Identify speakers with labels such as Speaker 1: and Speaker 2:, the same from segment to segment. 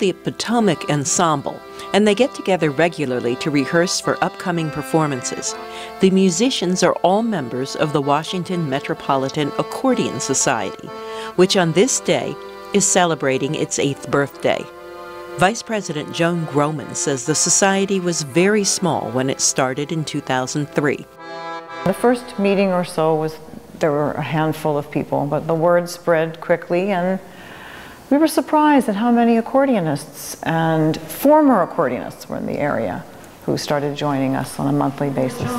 Speaker 1: the Potomac Ensemble, and they get together regularly to rehearse for upcoming performances. The musicians are all members of the Washington Metropolitan Accordion Society, which on this day is celebrating its 8th birthday. Vice President Joan Groman says the society was very small when it started in 2003.
Speaker 2: The first meeting or so there were a handful of people, but the word spread quickly, and we were surprised at how many accordionists and former accordionists were in the area who started joining us on a monthly basis.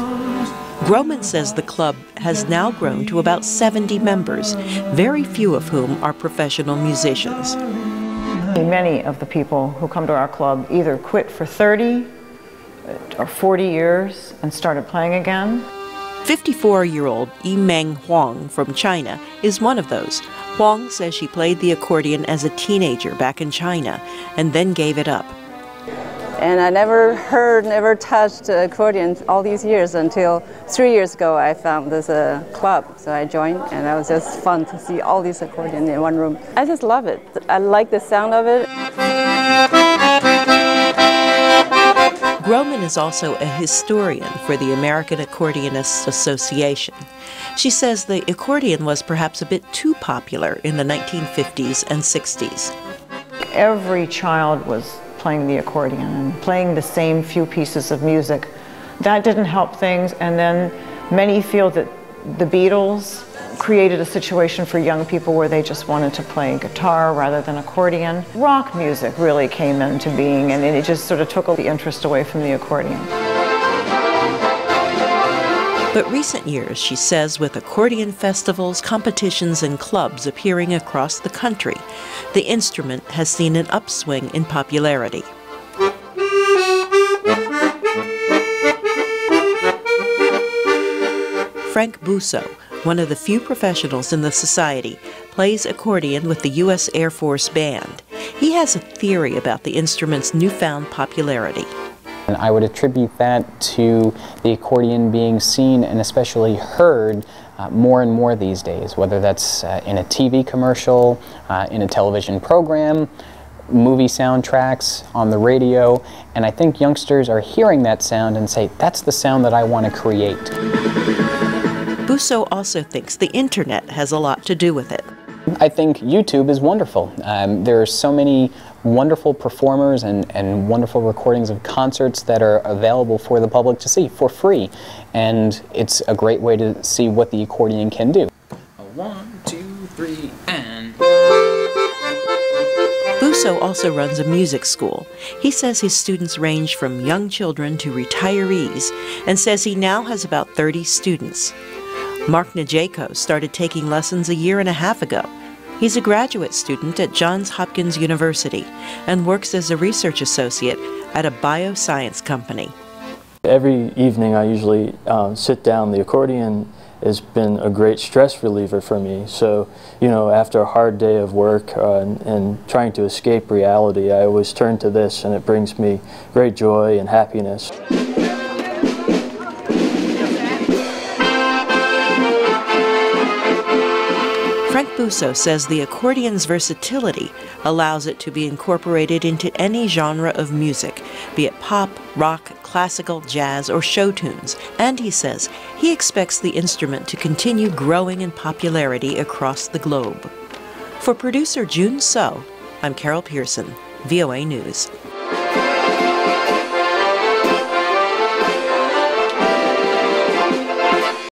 Speaker 1: Groman says the club has now grown to about 70 members, very few of whom are professional musicians.
Speaker 2: Many of the people who come to our club either quit for 30 or 40 years and started playing again.
Speaker 1: 54-year-old Yimeng Huang from China is one of those. Huang says she played the accordion as a teenager back in China and then gave it up.
Speaker 3: And I never touched the accordion all these years until 3 years ago I found this club. So I joined, and it was just fun to see all these accordions in one room. I just love it. I like the sound of it.
Speaker 1: Groman is also a historian for the American Accordionists Association. She says the accordion was perhaps a bit too popular in the 1950s and 60s.
Speaker 2: Every child was playing the accordion and playing the same few pieces of music. That didn't help things, and then many feel that the Beatles created a situation for young people where they just wanted to play guitar rather than accordion. Rock music really came into being, and it just sort of took the interest away from the accordion.
Speaker 1: But recent years, she says, with accordion festivals, competitions, and clubs appearing across the country, the instrument has seen an upswing in popularity. Frank Busso, one of the few professionals in the society, plays accordion with the U.S. Air Force Band. He has a theory about the instrument's newfound popularity.
Speaker 4: And I would attribute that to the accordion being seen and especially heard more and more these days, whether that's in a TV commercial, in a television program, movie soundtracks, on the radio, and I think youngsters are hearing that sound and say, that's the sound that I want to create.
Speaker 1: Busso also thinks the internet has a lot to do with it.
Speaker 4: I think YouTube is wonderful. There are so many wonderful performers and wonderful recordings of concerts that are available for the public to see for free. And it's a great way to see what the accordion can do.
Speaker 5: 1, 2, 3, and...
Speaker 1: Busso also runs a music school. He says his students range from young children to retirees, and says he now has about 30 students. Mark Najeko started taking lessons a year and a half ago. He's a graduate student at Johns Hopkins University and works as a research associate at a bioscience company.
Speaker 6: Every evening I usually sit down. The accordion has been a great stress reliever for me. So, you know, after a hard day of work and trying to escape reality, I always turn to this, and it brings me great joy and happiness.
Speaker 1: Frank Busso says the accordion's versatility allows it to be incorporated into any genre of music, be it pop, rock, classical, jazz, or show tunes. And he says he expects the instrument to continue growing in popularity across the globe. For producer June So, I'm Carol Pearson, VOA News.